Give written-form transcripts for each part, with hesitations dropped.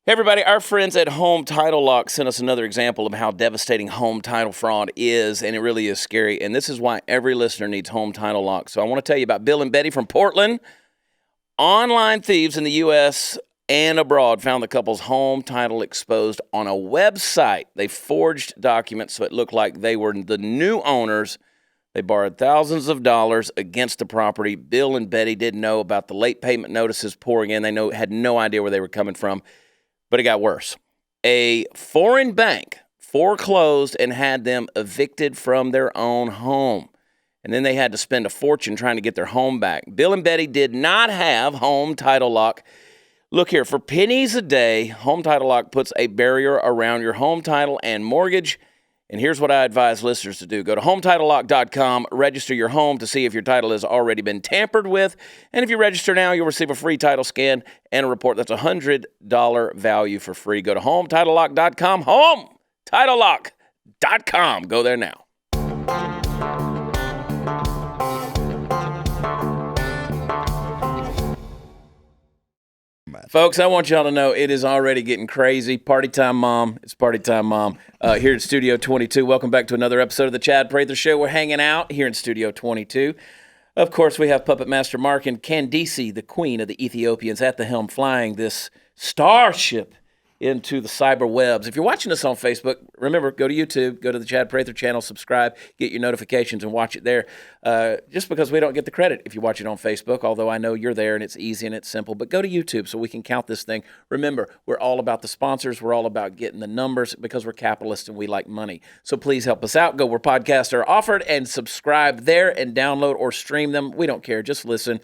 Hey everybody, our friends at Home Title Lock sent us another example of how devastating home title fraud is, and it really is scary. And this is why every listener needs Home Title Lock. So I want to tell you about Bill and Betty from Portland. Online thieves in the U.S. and abroad found the couple's home title exposed on a website. They forged documents so it looked like they were the new owners. They borrowed thousands of dollars against the property. Bill and Betty didn't know about the late payment notices pouring in. They had no idea where they were coming from. But it got worse. A foreign bank foreclosed and had them evicted from their own home. And then they had to spend a fortune trying to get their home back. Bill and Betty did not have Home Title Lock. Look here, for pennies a day, Home Title Lock puts a barrier around your home title and mortgage. And here's what I advise listeners to do. Go to HometitleLock.com, register your home to see if your title has already been tampered with. And if you register now, you'll receive a free title scan and a report. That's a $100 value for free. Go to HometitleLock.com, HometitleLock.com. Go there now. Folks, I want y'all to know it is already getting crazy. Party time, Mom. It's party time, Mom. Here at Studio 22. Welcome back to another episode of the Chad Prather Show. We're hanging out here in Studio 22. Of course, we have Puppet Master Mark and Candice, the queen of the Ethiopians, at the helm flying this starship into the cyber webs. If you're watching us on Facebook, remember, go to YouTube, go to the Chad Prather channel, subscribe, get your notifications, and watch it there. Just because we don't get the credit if you watch it on Facebook, although I know you're there and it's easy and it's simple, but go to YouTube so we can count this thing. Remember, we're all about the sponsors. We're all about getting the numbers because we're capitalists and we like money. So please help us out. Go where podcasts are offered and subscribe there and download or stream them. We don't care. Just listen.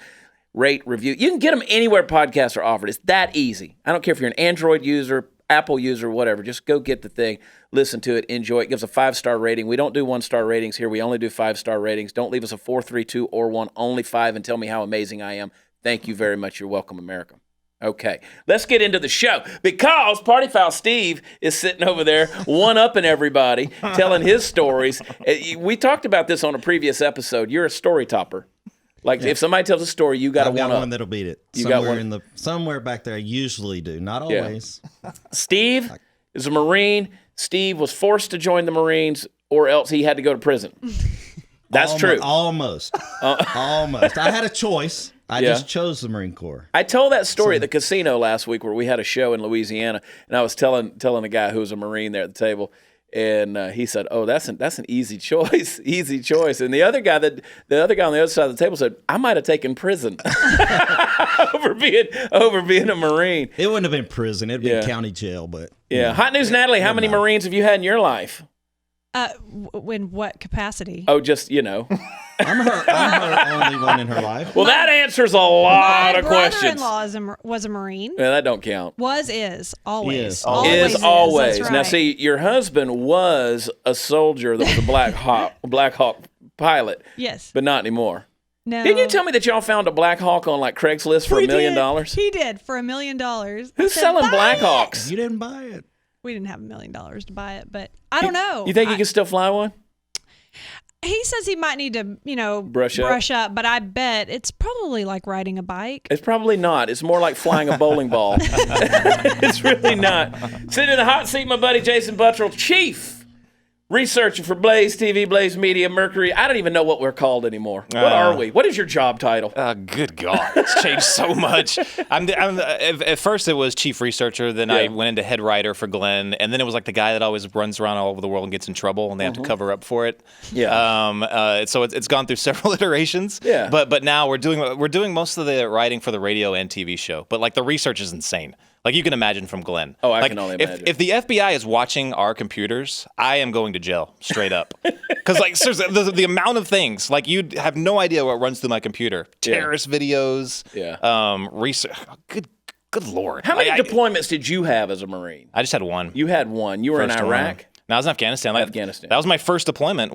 Rate, review. You can get them anywhere podcasts are offered. It's that easy. I don't care if you're an Android user, Apple user, whatever. Just go get the thing, listen to it, enjoy it. Give us a 5-star rating. We don't do 1-star ratings here. We only do 5-star ratings. Don't leave us a 4, 3, 2, or 1, only 5, and tell me how amazing I am. Thank you very much. You're welcome, America. Okay, let's get into the show because Party Foul Steve is sitting over there one-upping everybody, telling his stories. We talked about this on a previous episode. You're a story topper. Like, if somebody tells a story, you got to one-up. I've got one that'll beat it. Somewhere back there, I usually do. Not always. Yeah. Steve is a Marine. Steve was forced to join the Marines, or else he had to go to prison. That's true. Almost. Almost. I had a choice. I just chose the Marine Corps. I told that story at the casino last week where we had a show in Louisiana, and I was telling a guy who was a Marine there at the table. And he said, "Oh, that's an easy choice, easy choice." And the other guy on the other side of the table said, "I might have taken prison over being a Marine." It wouldn't have been prison; it'd be county jail. But yeah, Hot News, Natalie. How many Marines have you had in your life? In what capacity? Oh, just I'm her only one in her life. Well, that answers a lot of questions. My brother-in-law was a Marine. Yeah, that don't count. Is, always. Is always. That's right. Now, see, your husband was a soldier that was a Black Hawk pilot. Yes. But not anymore. No. Didn't you tell me that y'all found a Black Hawk on like Craigslist for $1 million? He did, for $1 million. Who's selling Black Hawks? You didn't buy it. We didn't have $1 million to buy it, but I don't know. You think you can still fly one? He says he might need to, brush up, but I bet it's probably like riding a bike. It's probably not. It's more like flying a bowling ball. It's really not. Sitting in the hot seat, my buddy Jason Buttrill, chief researcher for BlazeTV, Blaze Media, Mercury. I don't even know what we're called anymore. What are we? What is your job title? Good God. It's changed so much. At first it was chief researcher, then I went into head writer for Glenn, and then it was like the guy that always runs around all over the world and gets in trouble, and they have to cover up for it. Yeah. So it's gone through several iterations. Yeah. But now we're doing most of the writing for the radio and TV show, but like the research is insane. Like you can imagine from Glenn. Oh, I can only imagine. If the FBI is watching our computers, I am going to jail, straight up. Because like seriously, the amount of things, like you'd have no idea what runs through my computer. Terrorist videos. Yeah. Research. Good Lord. How many deployments did you have as a Marine? I just had one. You had one. You were in Iraq? No, I was in Afghanistan. Afghanistan. That was my first deployment.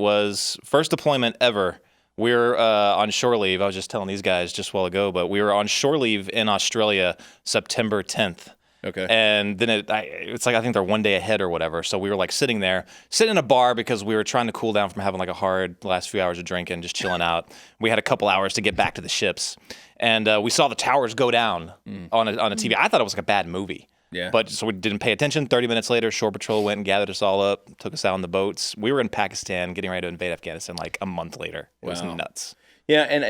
First deployment ever. We were on shore leave. I was just telling these guys just a while ago, but we were on shore leave in Australia September 10th. Okay. And then it's like I think they're one day ahead or whatever. So we were like sitting in a bar because we were trying to cool down from having like a hard last few hours of drinking, just chilling out. We had a couple hours to get back to the ships. And we saw the towers go down on a TV. I thought it was like a bad movie. Yeah. But so we didn't pay attention. 30 minutes later, Shore Patrol went and gathered us all up, took us out on the boats. We were in Pakistan getting ready to invade Afghanistan like a month later. It was nuts. Yeah, and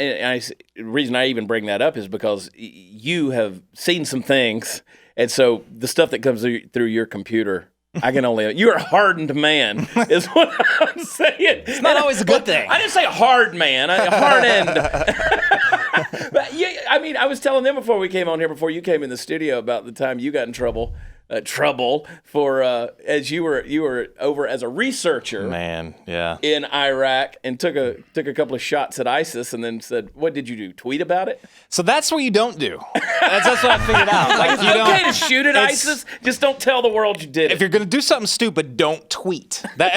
the reason I even bring that up is because you have seen some things, and so the stuff that comes through your computer, I can only. You're a hardened man, is what I'm saying. It's not always a good thing. I didn't say hard man, hardened. But yeah, I mean, I was telling them before we came on here, before you came in the studio, about the time you got in trouble for as you were over as a researcher, in Iraq, and took a couple of shots at ISIS, and then said, "What did you do? Tweet about it?" So that's what you don't do. That's what I figured out. Like, it's okay to shoot at ISIS, just don't tell the world you did it. If you're gonna do something stupid, don't tweet. But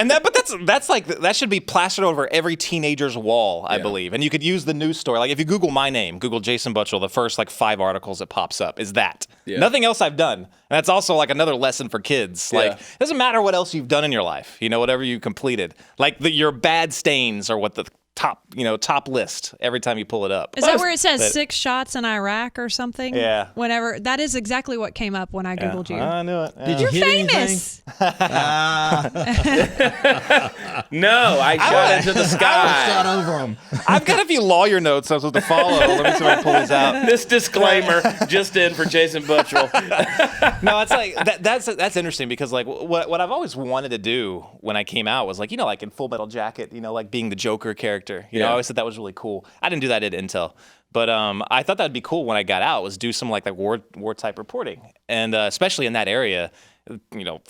that's like that should be plastered over every teenager's wall, I believe. And you could use the news story. Like if you Google my name, Google Jason Buttrill, the first like 5 articles that pops up is that. Yeah. Nothing else I've done. And that's also like another lesson for kids. Like it doesn't matter what else you've done in your life. Whatever you completed. Like your bad stains are what the top list every time you pull it up. Is that where it says 6 shots in Iraq or something? Yeah. Whenever that is exactly what came up when I Googled you. I knew it. Yeah. Did you You're hit famous. No, I shot into the sky. Shot over them. I've got a few lawyer notes I was supposed to follow. Let me see if I can pull these out. This disclaimer just in for Jason Buttrill. No, it's like that's interesting because like what I've always wanted to do when I came out was like like in Full Metal Jacket, like being the Joker character. I always thought that was really cool. I didn't do that at Intel, but I thought that'd be cool when I got out was do some like war type reporting, and especially in that area,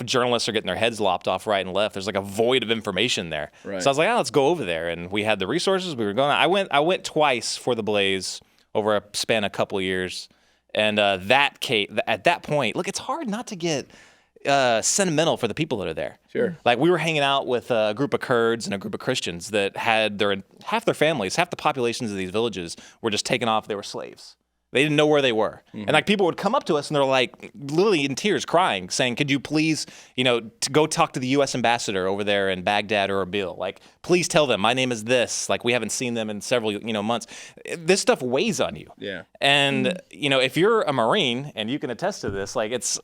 journalists are getting their heads lopped off right and left. There's like a void of information there. Right. So I was like, let's go over there, and we had the resources. We were going. I went twice for the Blaze over a span of a couple of years, and at that point, look, it's hard not to get sentimental for the people that are there. Sure. Like we were hanging out with a group of Kurds and a group of Christians that had half their families, half the populations of these villages were just taken off. They were slaves. They didn't know where they were. Mm-hmm. And like people would come up to us and they're like literally in tears crying, saying, could you please, to go talk to the U.S. ambassador over there in Baghdad or Erbil? Like, please tell them my name is this. Like we haven't seen them in several, months. This stuff weighs on you. Yeah. And, if you're a Marine and you can attest to this, like it's,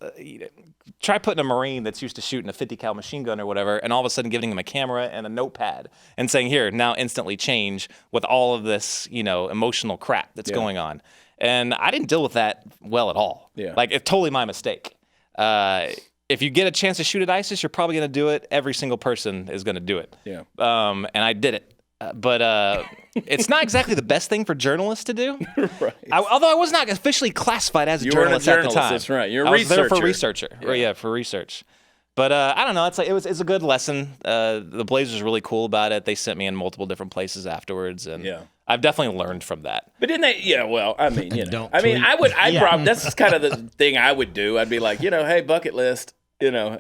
try putting a Marine that's used to shooting a 50 cal machine gun or whatever, and all of a sudden giving him a camera and a notepad and saying, here, now instantly change with all of this, emotional crap that's going on. And I didn't deal with that well at all. Yeah. Like, it's totally my mistake. If you get a chance to shoot at ISIS, you're probably going to do it. Every single person is going to do it. Yeah. And I did it. But it's not exactly the best thing for journalists to do. Right. Although I was not officially classified as a journalist at the time. That's right. You're a researcher. I was there for researcher. Yeah, for research. But I don't know. It's a good lesson. The Blaze was really cool about it. They sent me in multiple different places afterwards, and I've definitely learned from that. But didn't they? Yeah. Well, I mean, I'd probably that's kind of the thing I would do. I'd be like, hey, bucket list.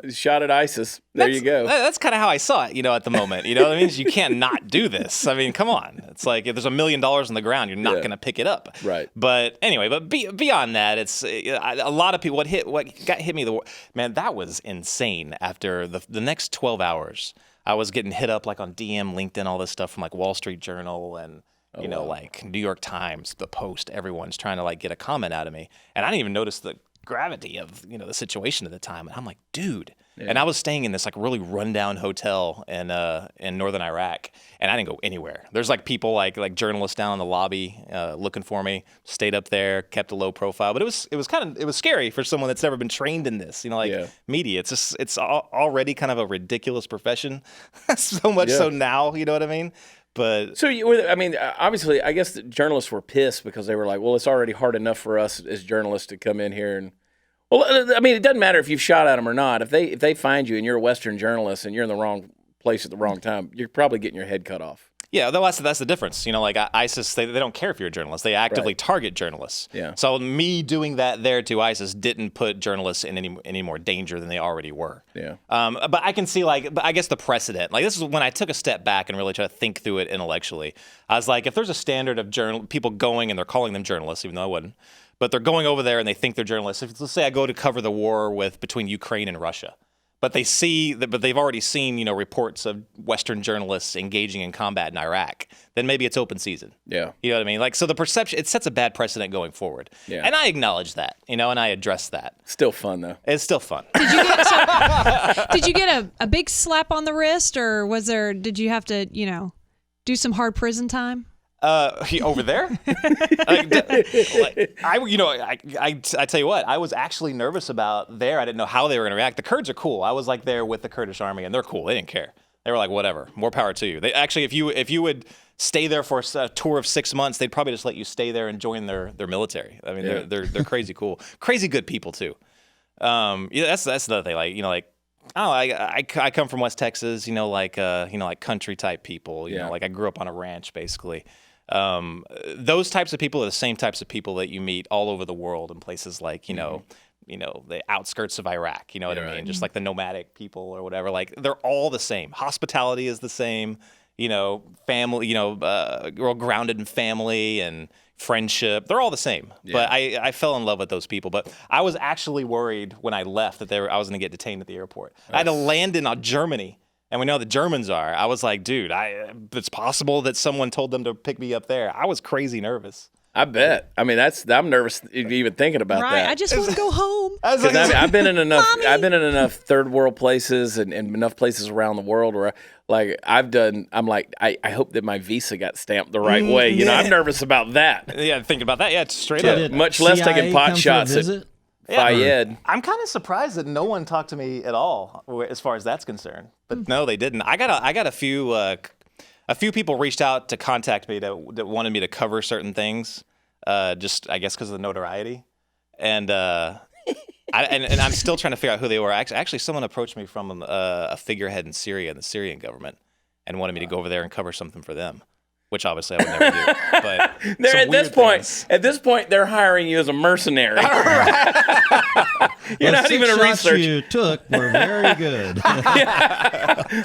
Shot at ISIS. There you go. That's kind of how I saw it, at the moment. You know what I mean? You can't not do this. I mean, come on. It's like if there's $1 million on the ground, you're not going to pick it up. Right. But anyway, beyond that, it's a lot of people. What hit me, man, that was insane. After the next 12 hours, I was getting hit up like on DM, LinkedIn, all this stuff from like Wall Street Journal and like New York Times, The Post. Everyone's trying to like get a comment out of me, and I didn't even notice the gravity of the situation at the time, and I'm like, dude. And I was staying in this like really rundown hotel in northern Iraq, and I didn't go anywhere. There's like people like journalists down in the lobby looking for me. Stayed up there, kept a low profile, but it was scary for someone that's never been trained in this. Media. It's already kind of a ridiculous profession, so much so now. You know what I mean? But so obviously, I guess the journalists were pissed because they were like, well, it's already hard enough for us as journalists to come in here and. Well, I mean, it doesn't matter if you've shot at them or not. If they find you and you're a Western journalist and you're in the wrong place at the wrong time, you're probably getting your head cut off. Yeah, that's the difference. Like ISIS, they don't care if you're a journalist. They actively target journalists. Yeah. So me doing that there to ISIS didn't put journalists in any more danger than they already were. Yeah. But I can see but I guess the precedent. Like this is when I took a step back and really tried to think through it intellectually. I was like, if there's a standard of people going and they're calling them journalists, even though I wouldn't. But they're going over there and they think they're journalists. Let's say I go to cover the war between Ukraine and Russia, but they've already seen, reports of Western journalists engaging in combat in Iraq, then maybe it's open season. Yeah. You know what I mean? Like, so the perception, it sets a bad precedent going forward. Yeah. And I acknowledge that, and I address that. Still fun, though. It's still fun. Did you get a big slap on the wrist, or did you have to, do some hard prison time? Over there? I tell you what, I was actually nervous about there. I didn't know how they were going to react. The Kurds are cool. I was like there with the Kurdish army, and they're cool. They didn't care. They were like, whatever, more power to you. They actually, if you would stay there for a tour of 6 months, they'd probably just let you stay there and join their military. I mean, they're crazy cool, crazy good people too. That's the other thing. I come from West Texas. Like country type people. Like I grew up on a ranch basically. Those types of people are the same types of people that you meet all over the world in places like, the outskirts of Iraq, you know what I mean? Just like the nomadic people or whatever, like they're all the same. Hospitality is the same, family, we're all grounded in family and friendship. They're all the same. Yeah. But I fell in love with those people. But I was actually worried when I left that I was going to get detained at the airport. I had to land in Germany. And we know the Germans are. I was like, dude, it's possible that someone told them to pick me up there. I was crazy nervous. I bet. I mean, I'm nervous even thinking about that. Right. I just want to go home. I've been in enough. Mommy. I've been in enough third world places and enough places around the world where, I'm like, I hope that my visa got stamped the right way. I'm nervous about that. Yeah, thinking about that. Yeah, it's straight up. Much less taking pot shots at Fayed. I'm kind of surprised that no one talked to me at all as far as that's concerned. But no, they didn't. I got a few people reached out to contact me that wanted me to cover certain things, just I guess because of the notoriety, and I'm still trying to figure out who they were. Actually, someone approached me from a figurehead in Syria, in the Syrian government, and wanted me to go over there and cover something for them. Which obviously I would never do. But at this point, they're hiring you as a mercenary. You're not even a researcher. You took were very good.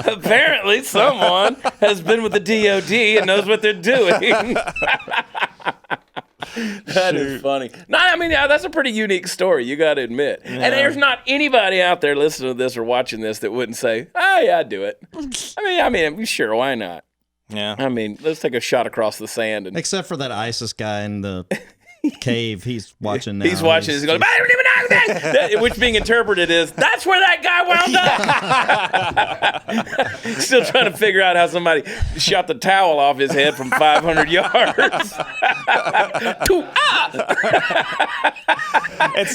Apparently, someone has been with the DOD and knows what they're doing. That is funny. No, I mean, that's a pretty unique story, you got to admit. Yeah. And there's not anybody out there listening to this or watching this that wouldn't say, "Oh yeah, I'd do it." I mean, sure, why not? Yeah. I mean, let's take a shot across the sand. Except for that ISIS guy in the cave. He's watching now. He's watching. He's going, which being interpreted is, that's where that guy wound up. Still trying to figure out how somebody shot the towel off his head from 500 yards.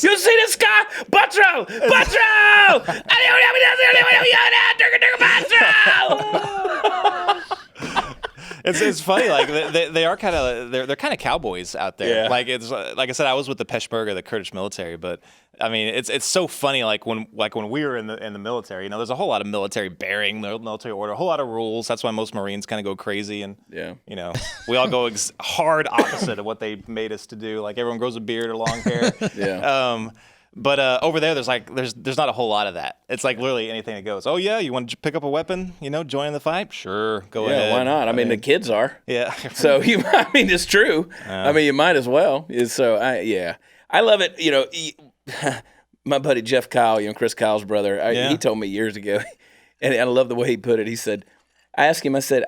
You see this guy? Buttrill! Buttrill! It's funny, like they are kind of they're kind of cowboys out there. Yeah. Like it's like I said, I was with the Peshmerga, the Kurdish military, but I mean it's so funny. Like when we were in the military, there's a whole lot of military bearing, military order, a whole lot of rules. That's why most Marines kind of go crazy, and we all go hard opposite of what they made us to do. Like everyone grows a beard or long hair. Yeah. But over there, there's not a whole lot of that. It's like literally anything that goes. Oh yeah, you want to pick up a weapon? Join the fight? Sure, go ahead. Yeah, why not? I mean, the kids are. Yeah. So it's true. I mean, you might as well. So I love it. My buddy Jeff Kyle, Chris Kyle's brother, he told me years ago, and I love the way he put it. He said, I asked him, I said,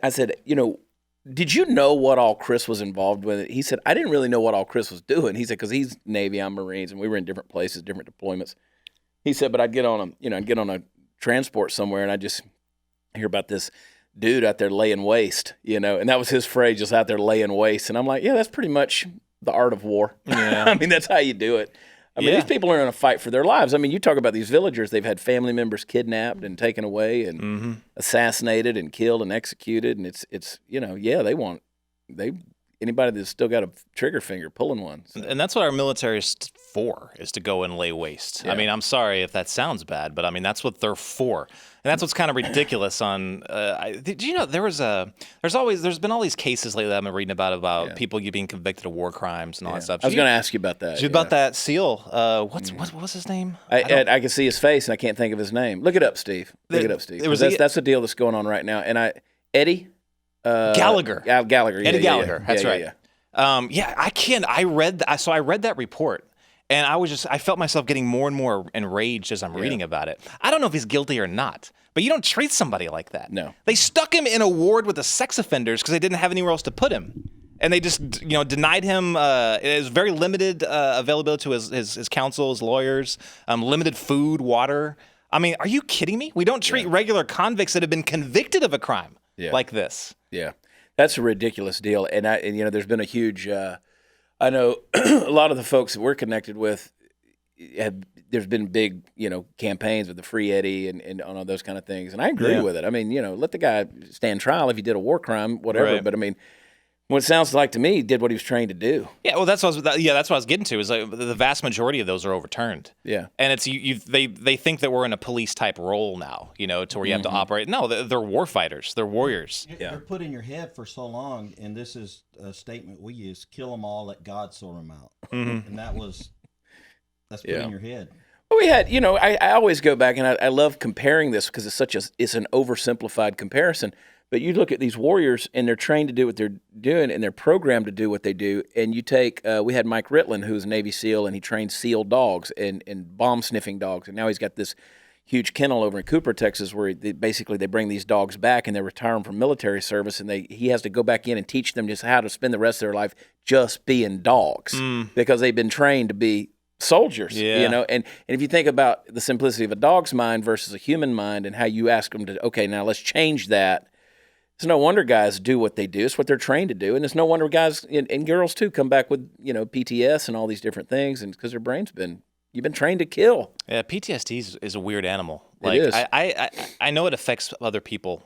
did you know what all Chris was involved with? He said, I didn't really know what all Chris was doing. He said, because he's Navy, I'm Marines, and we were in different places, different deployments. He said, but I'd get on a transport somewhere, and I just hear about this dude out there laying waste, and that was his phrase, just out there laying waste. And I'm like, yeah, that's pretty much the art of war. Yeah. I mean, that's how you do it. I mean, these people are in a fight for their lives. I mean, you talk about these villagers, they've had family members kidnapped and taken away and assassinated and killed and executed. And it's anybody that's still got a trigger finger pulling one. So. And that's what our military is for, is to go and lay waste. Yeah. I mean, I'm sorry if that sounds bad, but I mean, that's what they're for. And that's what's kind of ridiculous on, did you know there's been all these cases lately that I've been reading about people being convicted of war crimes and all that stuff. I was going to ask you about that. About that SEAL. What was his name? I can see his face and I can't think of his name. Look it up, Steve. That's the deal that's going on right now. And Eddie? Gallagher. Gallagher. Eddie Gallagher. That's right. Yeah. I read that report. And I felt myself getting more and more enraged as I'm reading about it. I don't know if he's guilty or not, but you don't treat somebody like that. No. They stuck him in a ward with the sex offenders because they didn't have anywhere else to put him. And they just, denied him. It was very limited availability to his counsel, his lawyers, limited food, water. I mean, are you kidding me? We don't treat regular convicts that have been convicted of a crime like this. Yeah, that's a ridiculous deal. And there's been a huge. I know a lot of the folks that we're connected with there's been big, campaigns with the Free Eddie and all those kind of things. And I agree with it. I mean, let the guy stand trial if he did a war crime, whatever. Right. But I mean, what it sounds like to me, he did what he was trained to do. Yeah, well, that's what I was getting to. Is like the vast majority of those are overturned. Yeah, and it's they think that we're in a police type role now, to where you have to operate. No, they're war fighters. They're warriors. You're put in your head for so long, and this is a statement we use: "Kill them all, let God sort them out." And that's put in your head. Well, we had, I always go back and I love comparing this because it's an oversimplified comparison. But you look at these warriors, and they're trained to do what they're doing, and they're programmed to do what they do. And you take, we had Mike Ritland, who's a Navy SEAL, and he trained SEAL dogs and bomb-sniffing dogs. And now he's got this huge kennel over in Cooper, Texas, where they bring these dogs back, and they retire them from military service, and he has to go back in and teach them just how to spend the rest of their life just being dogs because they've been trained to be soldiers, and if you think about the simplicity of a dog's mind versus a human mind and how you ask them to, okay, now let's change that. It's no wonder guys do what they do. It's what they're trained to do. And it's no wonder guys and girls, too, come back with, PTS and all these different things. And because their brain's you've been trained to kill. Yeah, PTSD is a weird animal. It is. I know it affects other people,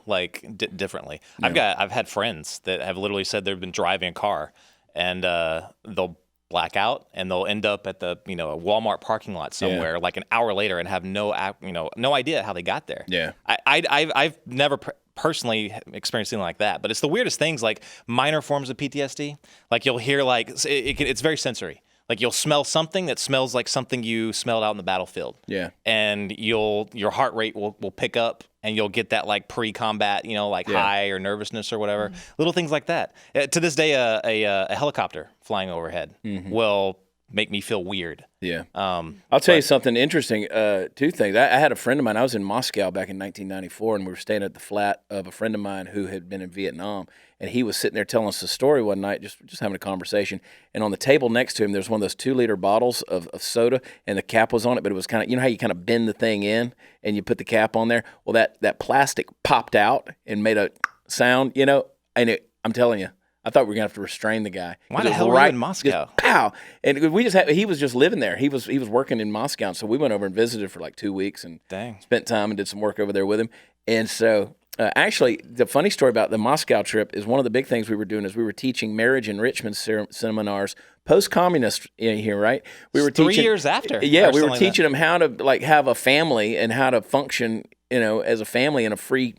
differently. Yeah. I've had friends that have literally said they've been driving a car and they'll black out and they'll end up at the, a Walmart parking lot somewhere like an hour later and have no idea how they got there. Yeah. I've never personally experienced anything like that, but it's the weirdest things, like minor forms of PTSD. Like you'll hear it's very sensory. Like you'll smell something that smells like something you smelled out in the battlefield. Yeah. And your heart rate will pick up and you'll get that pre-combat, high or nervousness or whatever. Little things like that. To this day, a helicopter flying overhead will make me feel weird. Yeah. I'll tell you something interesting. Two things. I had a friend of mine. I was in Moscow back in 1994, and we were staying at the flat of a friend of mine who had been in Vietnam. And he was sitting there telling us a story one night, just having a conversation. And on the table next to him, there's one of those 2-liter bottles of soda, and the cap was on it, but it was kind of, how you kind of bend the thing in and you put the cap on there? Well, that plastic popped out and made a sound, and I'm telling you, I thought we were going to have to restrain the guy. Why the hell were you in Moscow? Just, pow! And he was just living there. He was working in Moscow, so we went over and visited for 2 weeks and spent time and did some work over there with him. And so actually, the funny story about the Moscow trip is one of the big things we were doing is we were teaching marriage enrichment seminars, post-communist here, right? We were 3 years after. Yeah, we were teaching them how to have a family and how to function, as a family in a free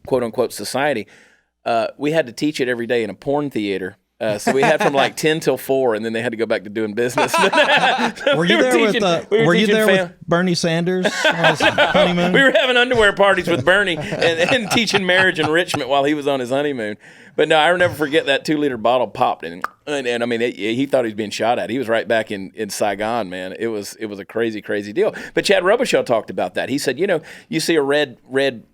quote-unquote society. We had to teach it every day in a porn theater. So we had from 10 till 4, and then they had to go back to doing business. Were you there with Bernie Sanders on his honeymoon? We were having underwear parties with Bernie and teaching marriage enrichment while he was on his honeymoon. But no, I'll never forget that 2-liter bottle popped, and I mean, he thought he was being shot at. He was right back in Saigon, man. It was a crazy, crazy deal. But Chad Robichaux talked about that. He said, you see a red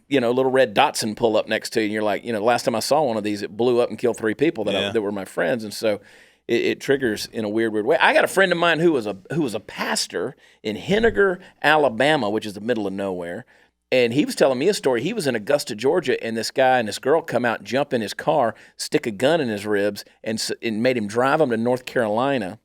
little red Datsun pull up next to you, and you're like, the last time I saw one of these, it blew up and killed 3 people that were my friends, and so it triggers in a weird way. I got a friend of mine who was a pastor in Henniger, Alabama, which is the middle of nowhere, and he was telling me a story. He was in Augusta, Georgia, and this guy and this girl come out, jump in his car, stick a gun in his ribs, and made him drive them to North Carolina.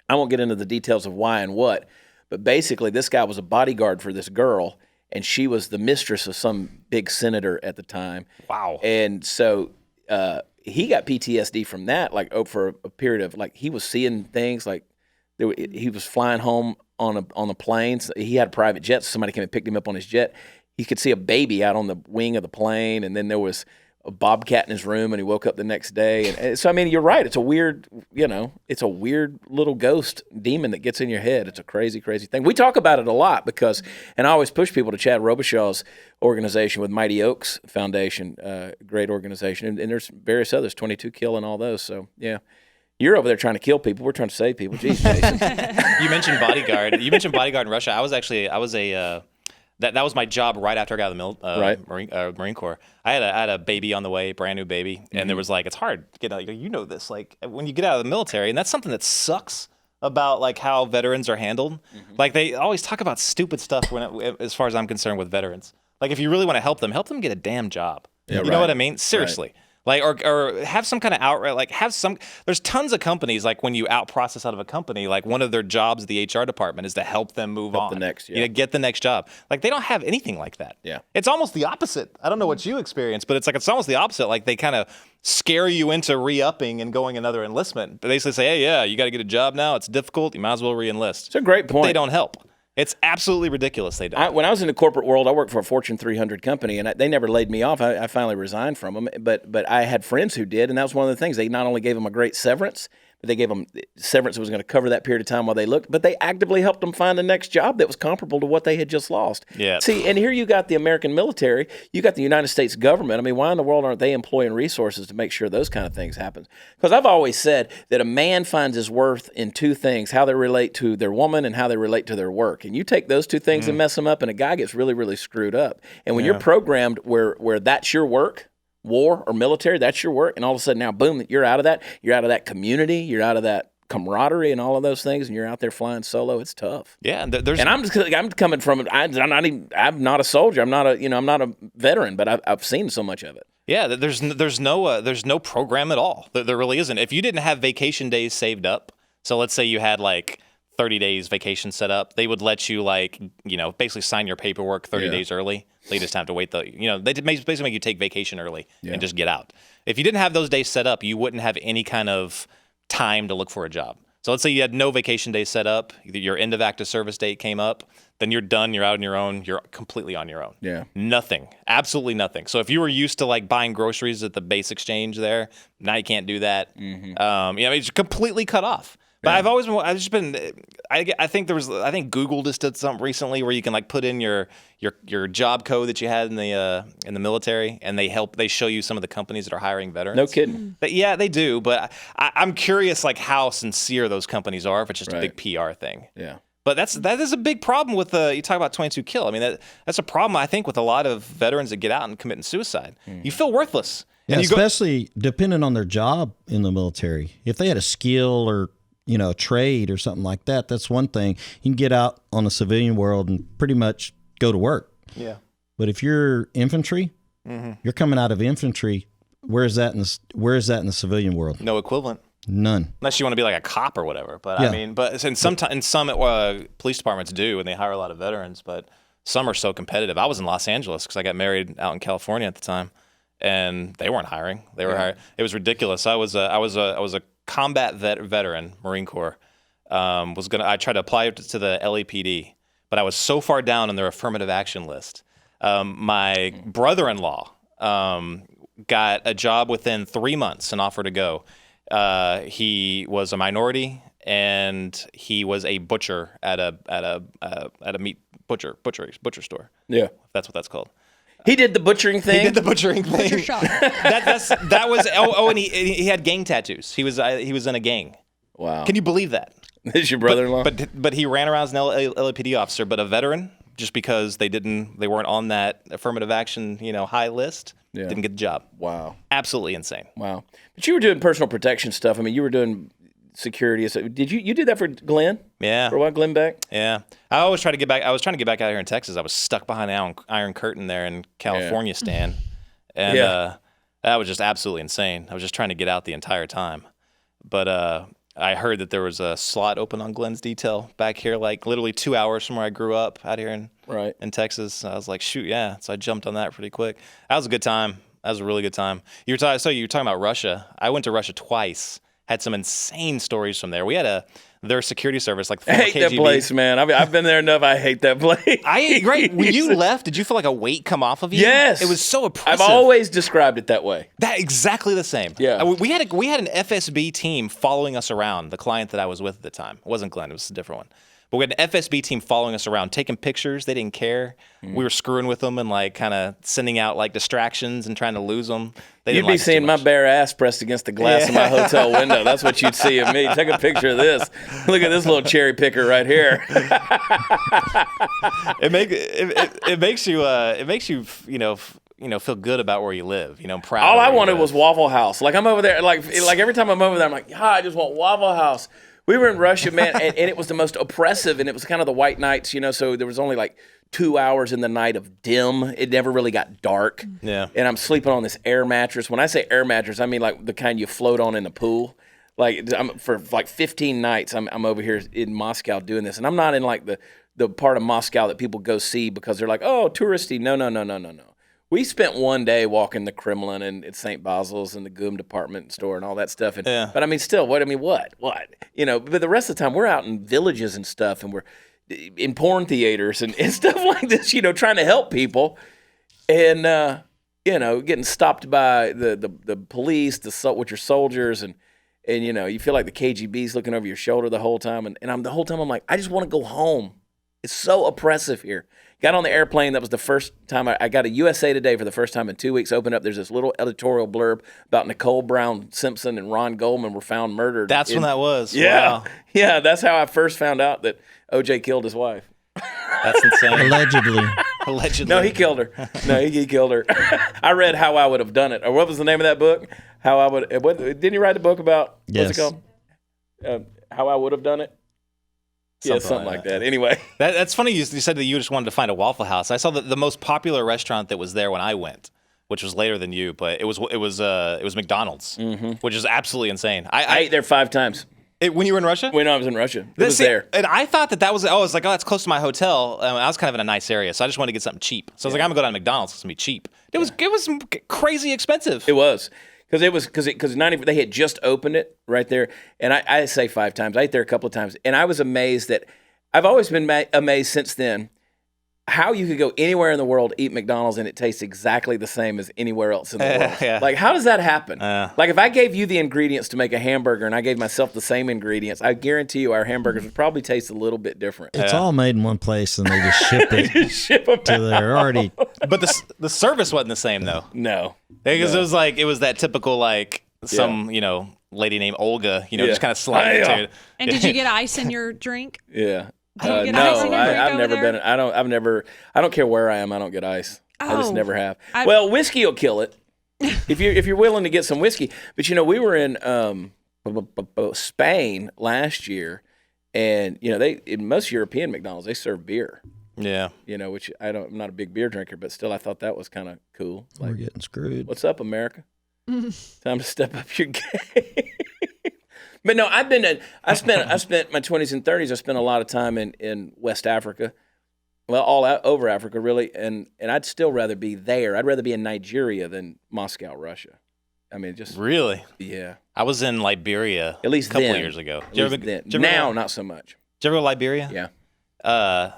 I won't get into the details of why and what, but basically this guy was a bodyguard for this girl, and she was the mistress of some big senator at the time. Wow. And so he got PTSD from that, for a period of, he was seeing things, he was flying home on the planes. He had a private jet, so somebody came and picked him up on his jet. He could see a baby out on the wing of the plane, and then there was a bobcat in his room, and he woke up the next day. And so, I mean, you're right. It's a weird, it's a weird little ghost demon that gets in your head. It's a crazy, crazy thing. We talk about it a lot and I always push people to Chad Robichaux's organization with Mighty Oaks Foundation, great organization. And there's various others, 22 Kill and all those. So, yeah, You're over there trying to kill people. We're trying to save people. Jeez, Jason. You mentioned bodyguard. You mentioned bodyguard in Russia. I was a that was my job right after I got out of the Marine Corps. I had a baby on the way, brand new baby, and there was like, it's hard to get out. You know this, like when you get out of the military, and that's something that sucks about like how veterans are handled. Like they always talk about stupid stuff as far as I'm concerned with veterans. Like if you really want to help them get a damn job. Yeah, you know what I mean? Seriously. Right. Like, or have some kind of outright, like there's tons of companies, like when you out process out of a company, like one of their jobs, the HR department is to help them move on. Get the next job. Like they don't have anything like that. Yeah. It's almost the opposite. I don't know what you experience, but it's almost the opposite. Like they kind of scare you into re-upping and going another enlistment. They basically say, hey, yeah, you got to get a job now. It's difficult. You might as well re-enlist. It's a great point. They don't help. It's absolutely ridiculous. They don't. When I was in the corporate world, I worked for a Fortune 300 company, and they never laid me off. I finally resigned from them, but I had friends who did, and that was one of the things. They not only gave them a great severance, but they gave them severance that was going to cover that period of time while they looked, but they actively helped them find the next job that was comparable to what they had just lost. Yeah. See, and here you got the American military, you got the United States government. I mean, why in the world aren't they employing resources to make sure those kind of things happen? Because I've always said that a man finds his worth in two things, how they relate to their woman and how they relate to their work. And you take those two things and mess them up, and a guy gets really, really screwed up. And when you're programmed where that's your work, war or military, that's your work, and all of a sudden now, boom, you're out of that. You're out of that community. You're out of that camaraderie and all of those things, and you're out there flying solo. It's tough. Yeah, and I'm coming from. I'm not a soldier. I'm not a veteran, but I've seen so much of it. Yeah, there's no program at all. There really isn't. If you didn't have vacation days saved up, so let's say you had like 30 days vacation set up, they would let you basically sign your paperwork 30 days early. They just have to wait they basically make you take vacation early and just get out. If you didn't have those days set up, you wouldn't have any kind of time to look for a job. So let's say you had no vacation days set up, your end of active service date came up, then you're done, you're out on your own, you're completely on your own. Yeah. Nothing, absolutely nothing. So if you were used to like buying groceries at the base exchange there, now you can't do that. It's completely cut off. But I think Google just did something recently where you can like put in your job code that you had in the military, and they show you some of the companies that are hiring veterans. No kidding. But yeah, they do. But I'm curious like how sincere those companies are, if it's just a big PR thing. Yeah. But that is a big problem with you talk about 22 kill. I mean that's a problem I think with a lot of veterans that get out and committing suicide. You feel worthless. Yeah, especially depending on their job in the military. If they had a skill or a trade or something like that, that's one thing. You can get out on the civilian world and pretty much go to work. Yeah. But if you're infantry, you're coming out of infantry. Where is that in the civilian world? No equivalent. None. Unless you want to be like a cop or whatever. But I mean, in some police departments do, and they hire a lot of veterans. But some are so competitive. I was in Los Angeles because I got married out in California at the time, and they weren't hiring. They were hiring. It was ridiculous. I was a combat veteran, Marine Corps. I tried to apply to the LAPD, but I was so far down on their affirmative action list. My brother-in-law got a job within 3 months, an offer to go. He was a minority, and he was a butcher at a meat butcher store. Yeah, if that's what that's called. He did the butchering thing. He did the butchering thing. Butcher shop. that was. And he had gang tattoos. He was in a gang. Wow. Can you believe that? This is your brother-in-law? But he ran around as an LAPD officer, but a veteran, just because they weren't on that affirmative action, high list, didn't get the job. Wow. Absolutely insane. Wow. But you were doing personal protection stuff. I mean, you were doing security. So did you did that for Glenn? Yeah. For a while, Glenn Beck? Yeah. I was trying to get back out here in Texas. I was stuck behind the Iron Curtain there in California, Stan. And that was just absolutely insane. I was just trying to get out the entire time. But I heard that there was a slot open on Glenn's detail back here, like literally 2 hours from where I grew up out here in Texas. I was like, shoot, yeah. So I jumped on that pretty quick. That was a good time. That was a really good time. You were talking about Russia. I went to Russia twice. Had some insane stories from there. We had their security service, like the I hate KGB. that place, man. I've been there enough. I hate that place. Right. When you left, did you feel like a weight come off of you? Yes. It was so oppressive. I've always described it that way. Exactly the same. Yeah. We had an FSB team following us around, the client that I was with at the time. It wasn't Glenn, it was a different one. But we had an FSB team following us around, taking pictures. They didn't care. We were screwing with them and like kind of sending out like distractions and trying to lose them. You'd be seeing my bare ass pressed against the glass of my hotel window. That's what you'd see of me. Take a picture of this. Look at this little cherry picker right here. It makes you feel good about where you live. Proud. All of I where you wanted live. was Waffle House. Like I'm over there, like every time I'm over there, I'm like, I just want Waffle House. We were in Russia, man, and it was the most oppressive, and it was kind of the white nights, so there was only like 2 hours in the night of dim. It never really got dark. Yeah. And I'm sleeping on this air mattress. When I say air mattress, I mean like the kind you float on in the pool. Like for like 15 nights, I'm over here in Moscow doing this, and I'm not in like the part of Moscow that people go see because they're like, oh, touristy. No. We spent one day walking the Kremlin and at St. Basil's and the GUM department store and all that stuff. And, But I mean, still, what? But the rest of the time, we're out in villages and stuff, and we're in porn theaters and stuff like this, trying to help people. And, getting stopped by the police, with your soldiers, and you feel like the KGB's looking over your shoulder the whole time. And the whole time I'm like, I just want to go home. It's so oppressive here. Got on the airplane. That was the first time I got a USA Today for the first time in 2 weeks. Opened up. There's this little editorial blurb about Nicole Brown Simpson and Ron Goldman were found murdered. That's when that was. Yeah. Wow. Yeah. That's how I first found out that OJ killed his wife. That's insane. Allegedly. Allegedly. No, he killed her. No, he killed her. I read How I Would Have Done It. Or what was the name of that book? Didn't you write a book about, what's it called? How I Would Have Done It? Something like that. Anyway. That's funny you said that you just wanted to find a Waffle House. I saw the most popular restaurant that was there when I went, which was later than you, but it was McDonald's, which is absolutely insane. I ate there 5 times. When you were in Russia? When I was in Russia. It was there. And I thought that was, I was like, that's close to my hotel. I was kind of in a nice area, so I just wanted to get something cheap. So I was like, I'm going to go down to McDonald's. It's going to be cheap. It was crazy expensive. It was. Because they had just opened it right there. And I say 5 times. I ate there a couple of times. And I was amazed that I've always been amazed since then how you could go anywhere in the world, eat McDonald's, and it tastes exactly the same as anywhere else in the world. Yeah. Like, how does that happen? Like, if I gave you the ingredients to make a hamburger and I gave myself the same ingredients, I guarantee you our hamburgers would probably taste a little bit different. It's all made in one place, and they just ship it Ship them to there already. But the service wasn't the same, though. No. Because it was that typical, lady named Olga, just kind of sliding into it. And did you get ice in your drink? Yeah. Do you get No, ice in your drink I've over never there? been. I don't care where I am. I don't get ice. I just Oh. never have. Well, whiskey will kill it if you're willing to get some whiskey. But we were in Spain last year, and in most European McDonald's they serve beer. Yeah. Which I'm not a big beer drinker, but still I thought that was kind of cool. We're getting screwed. What's up, America? Time to step up your game. But no, I spent my 20s and 30s. I spent a lot of time in West Africa, well, all over Africa, really. And I'd still rather be there. I'd rather be in Nigeria than Moscow, Russia. I mean, just Really? yeah. I was in Liberia At least a couple then. years ago. At least then. Now, not so much. Did you ever go to Liberia? Yeah.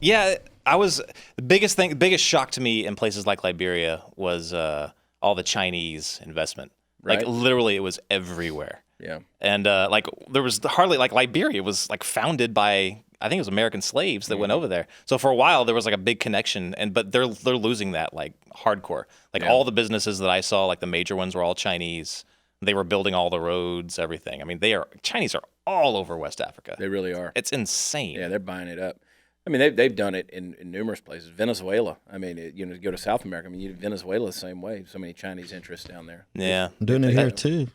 Yeah, I was the biggest shock to me in places like Liberia was all the Chinese investment. Right. Like literally, it was everywhere. Yeah. And there was hardly Liberia was founded by I think it was American slaves that went over there. So for a while there was a big connection, but they're losing that hardcore. All the businesses that I saw, the major ones were all Chinese. They were building all the roads, everything. I mean, Chinese are all over West Africa. They really are. It's insane. Yeah, they're buying it up. I mean, they've done it in numerous places. Venezuela. I mean, go to South America. I mean, Venezuela the same way. So many Chinese interests down there. Yeah. Doing it here too.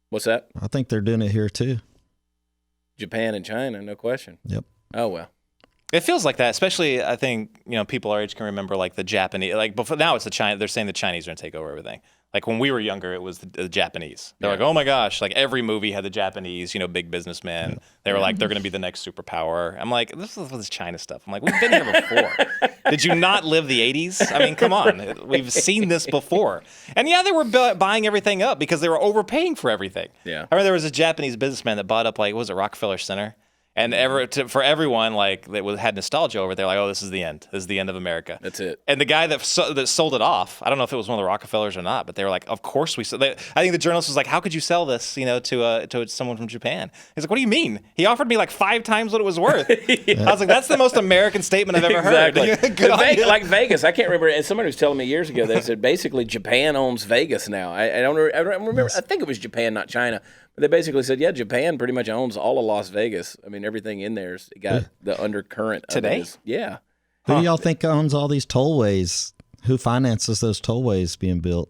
What's that? I think they're doing it here too. Japan and China, no question. Yep. Oh well. It feels like that, especially I think people our age can remember the Japanese. Before now, it's the China. They're saying the Chinese are going to take over everything. When we were younger, it was the Japanese. They're oh my gosh, every movie had the Japanese, big businessmen. They were they're going to be the next superpower. I'm like, this is this China stuff. I'm like, we've been here before. Did you not live the 80s? I mean, come on. We've seen this before. And yeah, they were buying everything up because they were overpaying for everything. Yeah. I remember there was a Japanese businessman that bought up, was it Rockefeller Center? And for everyone, like that had nostalgia over it, they're like, "Oh, this is the end. This is the end of America." That's it. And the guy that sold it off, I don't know if it was one of the Rockefellers or not, but they were like, "Of course we." I think the journalist was like, "How could you sell this, to someone from Japan?" He's like, "What do you mean? He offered me like 5 times what it was worth." I was like, "That's the most American statement I've ever heard." Like Vegas, I can't remember. And somebody was telling me years ago, they said basically Japan owns Vegas now. I don't remember. I think it was Japan, not China. But they basically said, yeah, Japan pretty much owns all of Las Vegas. I mean, everything in there's got the undercurrent of today. Yeah. Who do y'all think owns all these tollways? Who finances those tollways being built?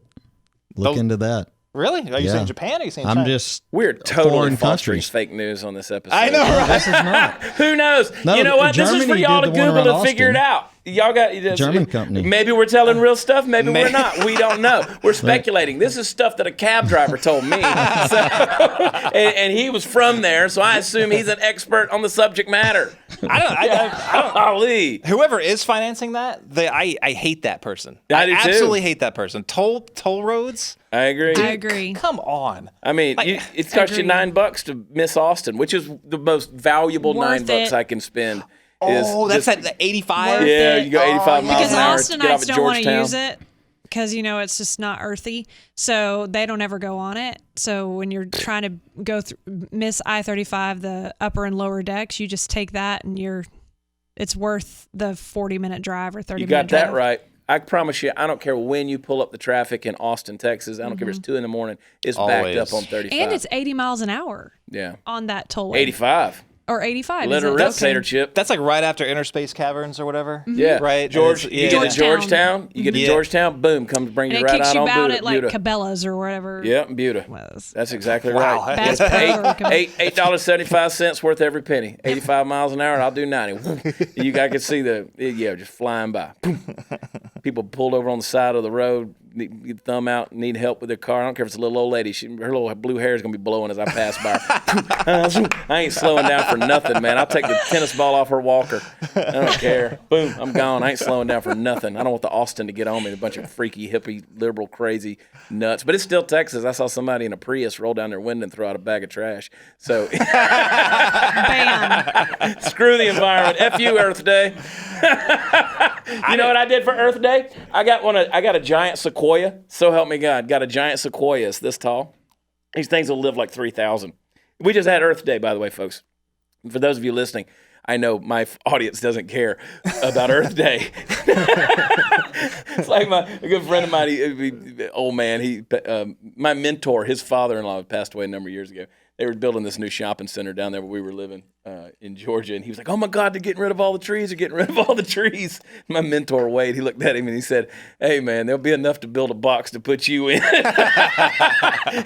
Look into that. Really? Are you saying Japan or are you saying China? I'm just We're totally foreign fostering countries. fake news on this episode. I know, right? This is not. Who knows? No, you know what? This is for Germany y'all to did the one Google around to figure it Austin. out. Y'all got German company. Maybe we're telling real stuff. Maybe we're not. We don't know. We're speculating. This is stuff that a cab driver told me. So, and he was from there, so I assume he's an expert on the subject matter. I Ali. don't. Whoever is financing that, I hate that person. I do too. absolutely hate that person. Toll roads. I agree. I agree. Come on. I mean, it costs you $9 to miss Austin, which is the most valuable Worth $9 it. I can spend. Oh, that's just- at the 85. Worth Yeah, it. you go 85 miles Because an hour. Get off Austinites at don't want to Georgetown. use it because, it's just not earthy. So they don't ever go on it. So when you're trying to go through, miss I-35, the upper and lower decks, you just take that and it's worth the 40-minute drive or 30-minute You got drive. that right. I promise you, I don't care when you pull up the traffic in Austin, Texas. I don't care if it's 2 a.m. It's Always. backed up on 35. And it's 80 miles an hour yeah, on that tollway. 85. Or 85. Let is her it? rip, Okay. Tater Chip. That's like right after Interspace Caverns or whatever. Yeah, Right? George. And You it's- get to Georgetown. You get to Yeah. Georgetown. Boom, comes bring And you it right kicks out you on out at like Buda. Cabela's or whatever. Yeah, Buda. Was. That's exactly Wow. right. Bass Just Pro or Cabela's. $8.75 worth every penny. 85 miles an hour, and I'll do 90. I could see just flying by. People pulled over on the side of the road, get thumb out, need help with their car. I don't care if it's a little old lady. Her little blue hair is going to be blowing as I pass by. I ain't slowing down for nothing, man. I'll take the tennis ball off her walker. I don't care. Boom, I'm gone. I ain't slowing down for nothing. I don't want the Austin to get on me. A bunch of freaky, hippie, liberal, crazy nuts. But it's still Texas. I saw somebody in a Prius roll down their window and throw out a bag of trash. So Bam. screw the environment. F you, Earth Day. You know what I did for Earth Day? I got a giant sequoia. So help me God. Got a giant sequoia. It's this tall. These things will live like 3,000. We just had Earth Day, by the way, folks. For those of you listening, I know my audience doesn't care about Earth Day. It's like a good friend of mine, old man, my mentor, his father-in-law passed away a number of years ago. They were building this new shopping center down there where we were living in Georgia. And he was like, oh, my God, they're getting rid of all the trees. They're getting rid of all the trees. My mentor, Wade, he looked at him and he said, hey, man, there'll be enough to build a box to put you in.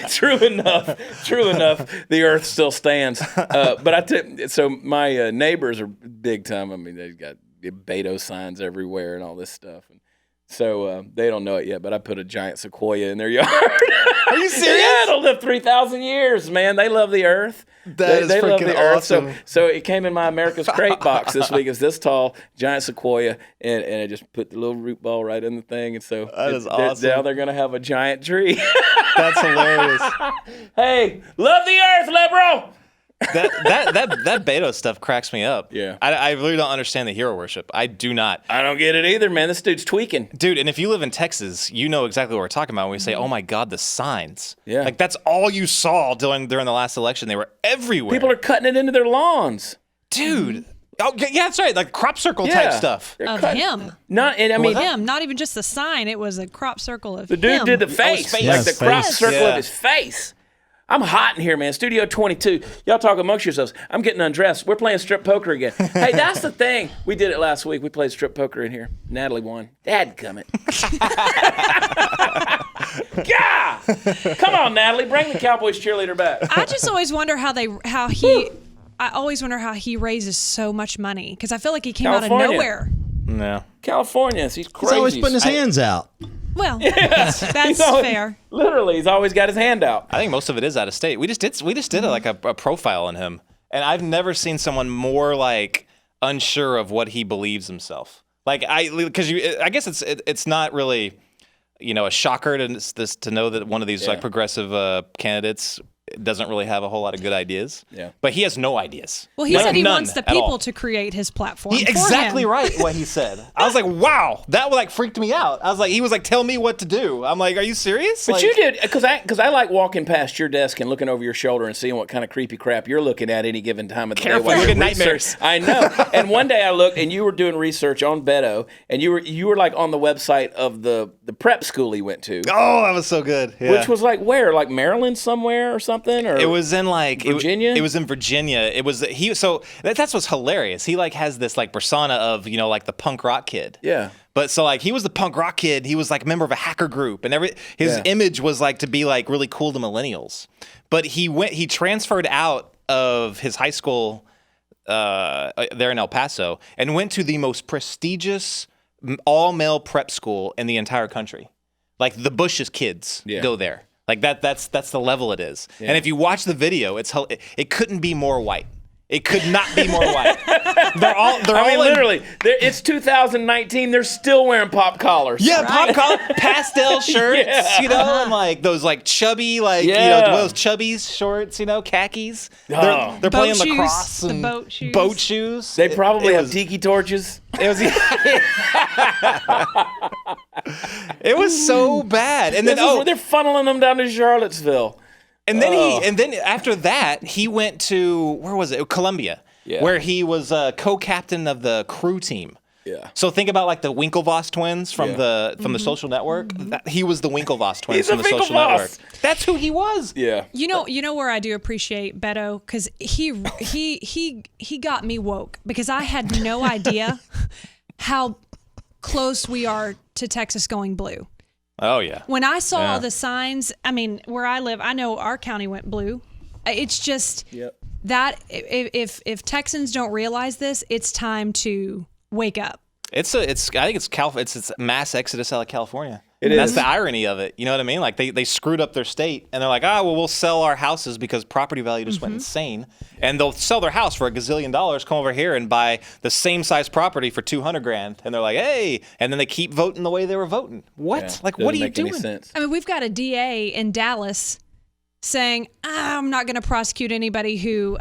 True enough. The earth still stands. So my neighbors are big time. I mean, they've got Beto signs everywhere and all this stuff. And so they don't know it yet, but I put a giant sequoia in their yard. Are you serious? Yeah, it'll live 3,000 years, man. They love the earth. That is they love freaking the earth. awesome. So it came in my America's Crate box this week. It's this tall, giant sequoia, and I just put the little root ball right in the thing. And so That is awesome. now they're going to have a giant tree. That's hilarious. Hey, love the earth, liberal. That Beto stuff cracks me up. Yeah. I really don't understand the hero worship. I do not. I don't get it either, man. This dude's tweaking. Dude, and if you live in Texas, you know exactly what we're talking about when we say, oh my God, the signs. Yeah. Like that's all you saw during the last election. They were everywhere. People are cutting it into their lawns. Dude. Oh, yeah, that's right. Like crop circle type stuff. They're Of cutting- him. Him. Not even just the sign. It was a crop circle of The dude him. did the face, face. like Yeah, the crop face. circle Yeah. of his face. I'm hot in here, man. Studio 22. Y'all talk amongst yourselves. I'm getting undressed. We're playing strip poker again. Hey, that's the thing. We did it last week. We played strip poker in here. Natalie won. Dadgummit. Yeah! Come on, Natalie. Bring the Cowboys cheerleader back. I just always wonder how he raises so much money because I feel like he came out California. of nowhere. No. California. He's crazy. He's always putting his hands out. Well, that's He's always- fair. Literally, he's always got his hand out. I think most of it is out of state. We just did like a profile on him, and I've never seen someone more like unsure of what he believes himself. Like I guess it's not really, a shocker to know that one of these like progressive candidates doesn't really have a whole lot of good ideas. Yeah. But he has no ideas. Well, he said he None wants the at all. people to create his platform. for Exactly him. right what he said. I was like, wow, that like freaked me out. I was like, he was like, tell me what to do. I'm like, are you serious? But Like, you did, because I like walking past your desk and looking over your shoulder and seeing what kind of creepy crap you're looking at any given time of the Careful, day. while you you're get nightmares. I know. And one day I looked, and you were doing research on Beto, and you were like on the website of the prep school he went to, oh, that was so good. Yeah. which was like where, like Maryland somewhere or something, or It was in like Virginia? It was in Virginia. It was so that's what's hilarious. He like has this like persona of like the punk rock kid. Yeah. But so like he was the punk rock kid. He was like a member of a hacker group, and his Yeah. image was like to be like really cool to millennials. But he transferred out of his high school there in El Paso and went to the most prestigious all male prep school in the entire country. Like the Bush's kids go there. Like that's the level it is. Yeah. And if you watch the video, it couldn't be more white. It could not be more white. They're all literally, it's 2019. They're still wearing pop collars. Yeah, pop collar, pastel shirts, and like those like chubby, those chubbies shorts, khakis. Oh. They're playing Boat shoes, lacrosse the and boat shoes. boat shoes. They probably It have was- tiki torches. It was. It was so bad, and then They're funneling them down to Charlottesville. and then after that, he went to where was it? Columbia, where he was co-captain of the crew team. Yeah. So think about like the Winklevoss twins from the Social Network. He was the Winklevoss twins He's from a the Social Winklevoss. Network. That's who he was. Yeah. You know where I do appreciate Beto, because he got me woke, because I had no idea how close we are to Texas going blue. Oh yeah. When I saw Yeah. all the signs, I mean, where I live, I know our county went blue. It's just that if Texans don't realize this, it's time to wake up. I think it's mass exodus out of California. It That's is. the irony of it. You know what I mean? Like they screwed up their state, and they're like, we'll sell our houses because property value just went insane, and they'll sell their house for $1 gazillion, come over here and buy the same size property for $200,000, and they're like, hey, and then they keep voting the way they were voting. What? Yeah. Like, what are Doesn't you make any doing? sense. I mean, we've got a DA in Dallas saying, I'm not going to prosecute anybody who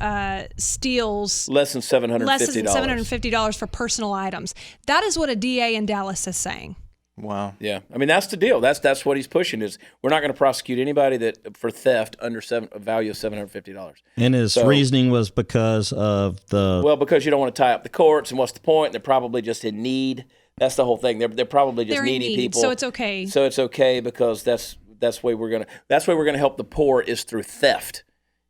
steals Less than $750. less than $750 for personal items. That is what a DA in Dallas is saying. Wow. Yeah, I mean that's the deal. That's what he's pushing is we're not going to prosecute anybody that for theft under a value of $750. And his reasoning was because of the Because you don't want to tie up the courts, and what's the point? They're probably just in need. That's the whole thing. They're probably just They're in needy need, people. so it's okay. So it's okay because that's way we're gonna help the poor is through theft.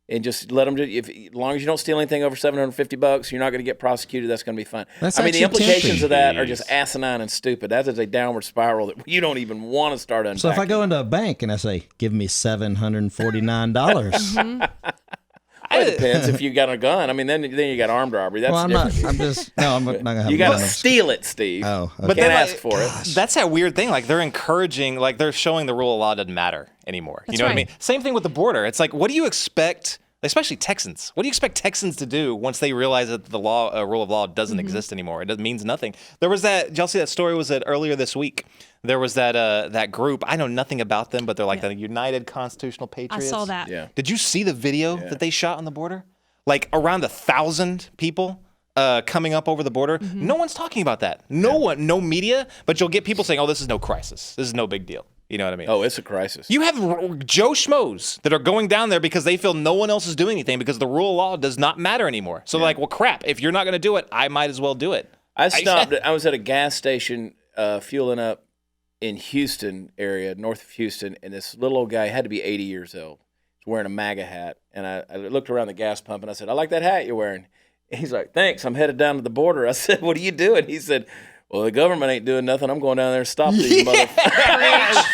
And just let them do. As long as you don't steal anything over $750, you're not going to get prosecuted. That's going to be fine. That's the actually implications tempting. of that are just asinine and stupid. That is a downward spiral that you don't even want to start unpacking. So if I go into a bank and I say, "Give me $749," Well, it depends if you got a gun. I mean, then you got armed robbery. That's well, I'm not. different. I'm just no. I'm not gonna have. You got to one. steal it, Steve. Oh, okay. But But can't then, ask for it. That's that weird thing. Like they're encouraging, like they're showing the rule of law doesn't matter anymore. You That's know what I right. mean? Same thing with the border. It's like, what do you expect? Especially Texans. What do you expect Texans to do once they realize that the rule of law doesn't exist anymore? It means nothing. There was that. Did y'all see that story? Was that earlier this week? There was that group. I know nothing about them, but they're like the United Constitutional I Patriots. saw that. Yeah. Did you see the video that they shot on the border? Like around 1,000 people coming up over the border. No one's talking about that. No one, no media. But you'll get people saying, "Oh, this is no crisis. This is no big deal." You know what I mean? Oh, it's a crisis. You have Joe Schmoes that are going down there because they feel no one else is doing anything because the rule of law does not matter anymore. So like, well, crap. If you're not going to do it, I might as well do it. I stopped. I was at a gas station fueling up in Houston area, north of Houston, and this little old guy had to be 80 years old. He was wearing a MAGA hat, and I looked around the gas pump and I said, "I like that hat you're wearing." And he's like, "Thanks. I'm headed down to the border." I said, "What are you doing?" He said, "Well, the government ain't doing nothing. I'm going down there and stop these motherfuckers."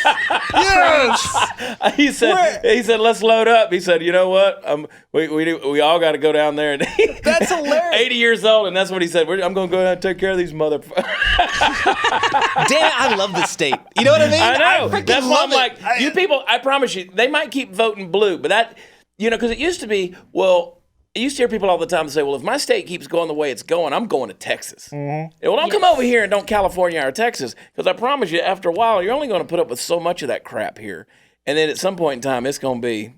Yes. He said, "Let's load up." He said, "You know what? We all got to go down there." And That's hilarious. 80 years old, and that's what he said. I'm going to go down and take care of these motherfuckers. Damn it, I love this state. You know what I mean? I know. freaking That's why I'm love like, it. you people, I promise you, they might keep voting blue, but that, because it used to be, I used to hear people all the time say, well, if my state keeps going the way it's going, I'm going to Texas. Well, don't come over here and don't California or Texas, because I promise you, after a while, you're only going to put up with so much of that crap here. And then at some point in time, it's going to be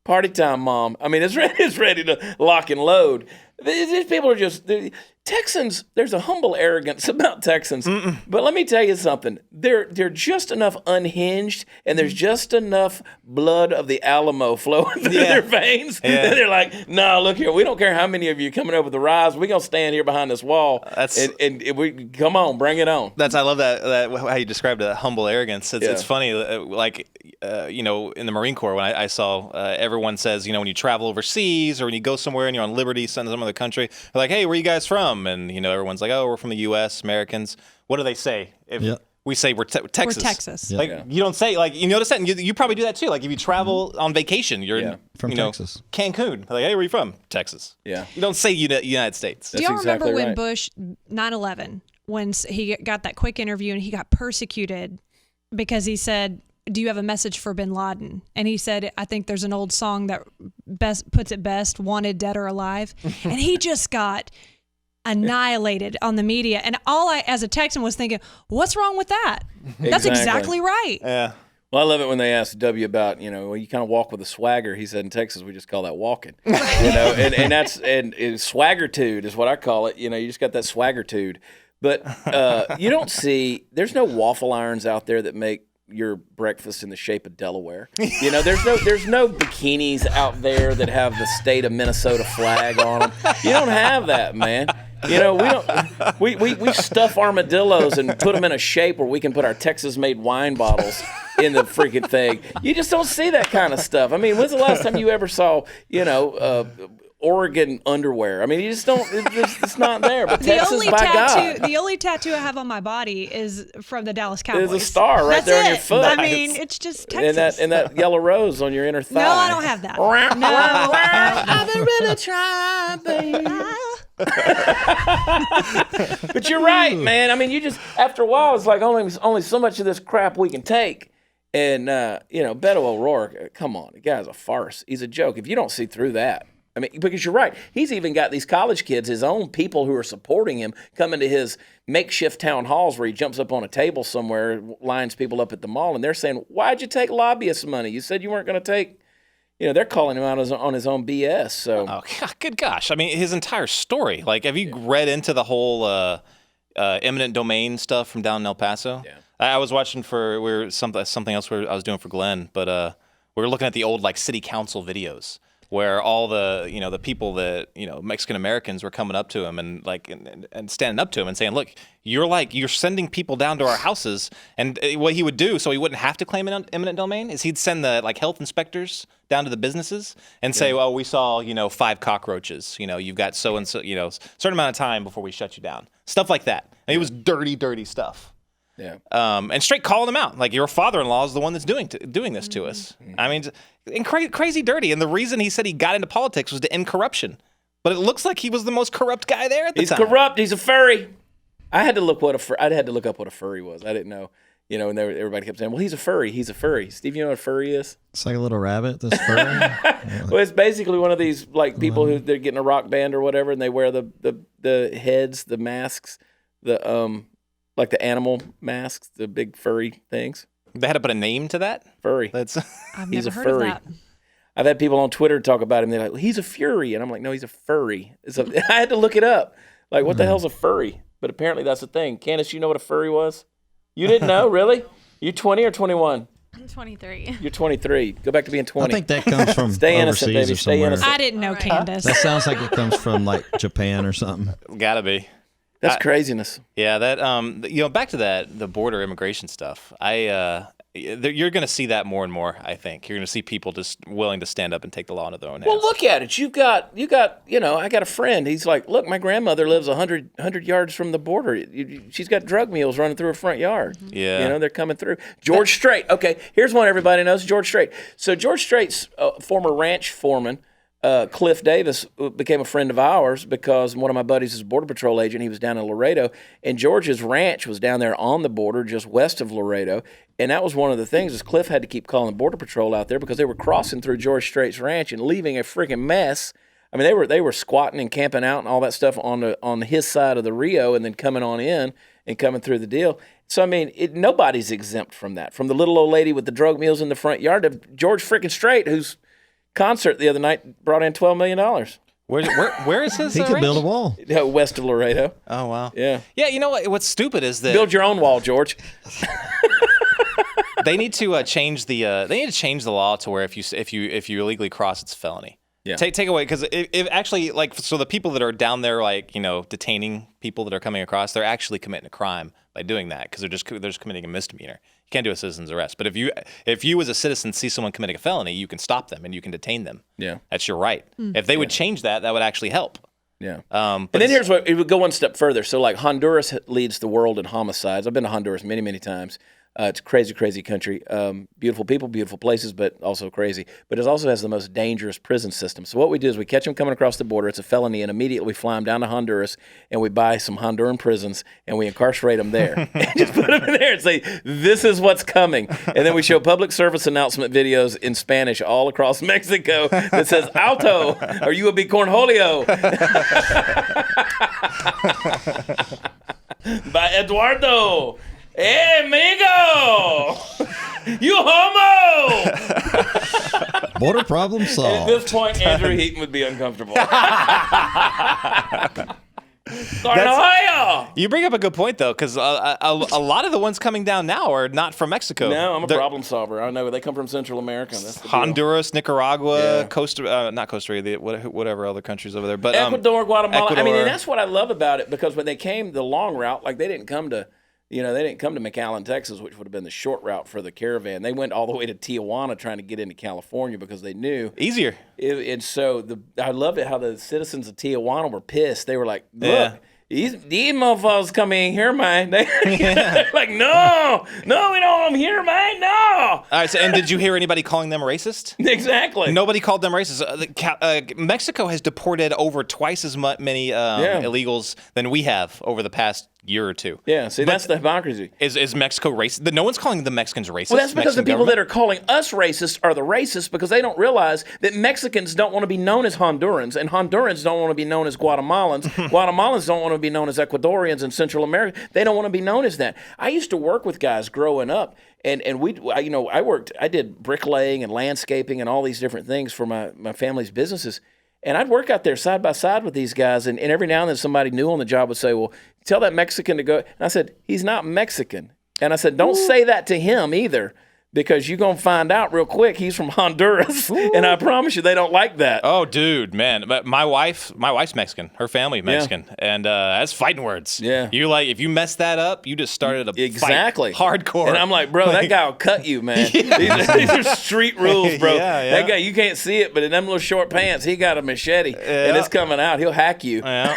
Party time, mom. I mean, it's ready to lock and load. These people are just Texans. There's a humble arrogance about Texans, but let me tell you something. They're just enough unhinged, and there's just enough blood of the Alamo flowing through their veins. Yeah. They're like, no, look here. We don't care how many of you coming over the rise. We're gonna stand here behind this wall. And we come on, bring it on. I love that how you described it, humble arrogance. It's funny, you know, in the Marine Corps when I saw everyone says, you know, when you travel overseas or when you go somewhere and you're on liberty, some other country, they're like, hey, where are you guys from? And you know, everyone's like, oh, we're from the U.S. Americans. What do they say? If we say we're Texas. We're Texas. Like you don't say, like, you notice that, and you probably do that too. Like if you travel on vacation, you're from Texas, Cancun. They're like, hey, where are you from? Texas. Yeah. You don't say United States. Do y'all exactly remember when right. Bush 9/11 when he got that quick interview and he got persecuted because he said, do you have a message for bin Laden? And he said, I think there's an old song that best puts it best, wanted dead or alive. And he just got annihilated on the media. And all I, as a Texan, was thinking, what's wrong with that? That's exactly right. Yeah. Well, I love it when they ask W about, you know, well, you kind of walk with a swagger. He said in Texas we just call that walking. You know, and that's swaggertude is what I call it. You know, you just got that swaggertude. But you don't see, there's no waffle irons out there that make your breakfast in the shape of Delaware. You know, there's no bikinis out there that have the state of Minnesota flag on them. You don't have that, man. You know, we stuff armadillos and put them in a shape where we can put our Texas-made wine bottles in the freaking thing. You just don't see that kind of stuff. I mean, when's the last time you ever saw, you know, Oregon underwear? I mean, you just don't. It's not there. But Texas, by God, the only tattoo I have on my body is from the Dallas Cowboys. there's a star right That's there on it. your foot. I mean, it's just Texas. And that yellow rose on your inner thigh. No, I don't have that. I've been really trying, baby. But you're right, man. I mean, you just after a while, it's like only so much of this crap we can take. And you know, Beto O'Rourke, come on, the guy's a farce. He's a joke. If you don't see through that. I mean, because you're right. He's even got these college kids, his own people who are supporting him, coming to his makeshift town halls where he jumps up on a table somewhere, lines people up at the mall, and they're saying, why'd you take lobbyist money? You said you weren't going to take, you know, they're calling him out on his own BS. So, oh, good gosh. I mean, his entire story. Like, have you read into the whole eminent domain stuff from down in El Paso? Yeah. I was watching something else I was doing for Glenn, but we were looking at the old, like, city council videos, where all the, you know, the people that, you know, Mexican Americans were coming up to him and like and standing up to him and saying, look, you're sending people down to our houses. And what he would do so he wouldn't have to claim an eminent domain is he'd send the like health inspectors down to the businesses and say, well, we saw, you know, 5 cockroaches, you know, you've got so and so, you know, certain amount of time before we shut you down, stuff like that. And it was dirty stuff. yeah. And straight calling them out, like your father-in-law is the one that's doing this to us. I mean, and crazy dirty. And the reason he said he got into politics was to end corruption. But it looks like he was the most corrupt guy there at the time. He's corrupt. He's a furry. I had to look up what a furry was. I didn't know. You know, and everybody kept saying, "Well, he's a furry. He's a furry." Steve, you know what a furry is? It's like a little rabbit that's furry. Well, it's basically one of these like people who they're getting a rock band or whatever, and they wear the heads, the masks, the like the animal masks, the big furry things. They had to put a name to that? Furry. I've He's never a heard furry. of that. I've had people on Twitter talk about him. They're like, well, "He's a fury," and I'm like, "No, he's a furry." I had to look it up. Like, what the hell's a furry? But apparently that's a thing. Candace, you know what a furry was? You didn't know, really? You 20 or 21? I'm 23. You're 23. Go back to being 20. I think that comes from Stay innocent, overseas baby. or Stay somewhere. innocent. I didn't know, All right. Candace. That sounds like it comes from like Japan or something. Gotta be. That's craziness. Yeah, that you know, back to the border immigration stuff. You're going to see that more and more. I think you're going to see people just willing to stand up and take the law into their own hands. Well, look at it. You got. You know, I got a friend. He's like, look, my grandmother lives 100 yards from the border. She's got drug mules running through her front yard. Yeah. You know, they're coming through. George Strait. Okay, here's one everybody knows. George Strait. So George Strait's former ranch foreman, Cliff Davis, became a friend of ours because one of my buddies is a Border Patrol agent. He was down in Laredo, and George's ranch was down there on the border just west of Laredo. And that was one of the things is Cliff had to keep calling the Border Patrol out there because they were crossing through George Strait's ranch and leaving a freaking mess. I mean, they were squatting and camping out and all that stuff on his side of the Rio and then coming on in and coming through the deal. So, I mean, nobody's exempt from that. From the little old lady with the drug mules in the front yard to George freaking Strait, who's concert the other night brought in $12 million. Where is his He could ranch? build a wall. West of Laredo. Oh, wow. Yeah. Yeah, you know what? What's stupid is that Build your own wall, George. they need to change the law to where if you illegally cross, it's a felony. Yeah. Take away, because if actually, like, so the people that are down there, like, you know, detaining people that are coming across, they're actually committing a crime by doing that, because they're just committing a misdemeanor. You can't do a citizen's arrest. But if you as a citizen see someone committing a felony, you can stop them and you can detain them. Yeah. That's your right. If they would change that, that would actually help. Yeah. But And then here's what, it would go one step further. So, like, Honduras leads the world in homicides. I've been to Honduras many, many times. It's a crazy, crazy country. Beautiful people, beautiful places, but also crazy. But it also has the most dangerous prison system. So what we do is we catch them coming across the border. It's a felony, and immediately we fly them down to Honduras, and we buy some Honduran prisons, and we incarcerate them there. And just put them in there and say, this is what's coming. And then we show public service announcement videos in Spanish all across Mexico that says, Alto, or you will be cornholio. By Eduardo. Hey, amigo! You homo! Border problem At solved. this point, Andrew Heaton would be uncomfortable. Cornholio! you bring up a good point, though, because a lot of the ones coming down now are not from Mexico. No, I'm a They're problem solver. I know they come from Central America. That's the deal. Honduras, Nicaragua, Yeah. not Costa Rica, whatever other countries over there. But Ecuador, Guatemala. I mean, Ecuador. and that's what I love about it, because when they came the long route, like they didn't come to McAllen, Texas, which would have been the short route for the caravan. They went all the way to Tijuana trying to get into California because they knew. easier. And so I love it how the citizens of Tijuana were pissed. They were like, look, Yeah. these motherfuckers coming in here, man. They're like, no, we don't want them here, man, no. All right. So, and did you hear anybody calling them racist? Exactly. Nobody called them racist. Mexico has deported over twice as many illegals than we have over the past year or two. Yeah, see, that's the hypocrisy. Is Mexico racist? No one's calling the Mexicans racist. Well, that's because the Mexican people that government? are calling us racist are the racists, because they don't realize that Mexicans don't want to be known as Hondurans, and Hondurans don't want to be known as Guatemalans. Guatemalans don't want to be known as Ecuadorians in Central America. They don't want to be known as that. I used to work with guys growing up, and I did bricklaying and landscaping and all these different things for my family's businesses. And I'd work out there side by side with these guys, and every now and then somebody new on the job would say, well, tell that Mexican to go. And I said, he's not Mexican. And I said, don't say that to him either, because you're going to find out real quick he's from Honduras. And I promise you they don't like that. Oh, dude, man. But my wife's Mexican. Her family Mexican. And that's fighting words. Yeah. If you mess that up, you just started a Exactly. fight hardcore. And I'm like, bro, that guy will cut you, man. These are street rules, bro. Yeah. That guy, you can't see it, but in them little short pants, he got a machete, and it's coming out. He'll hack you. Yeah.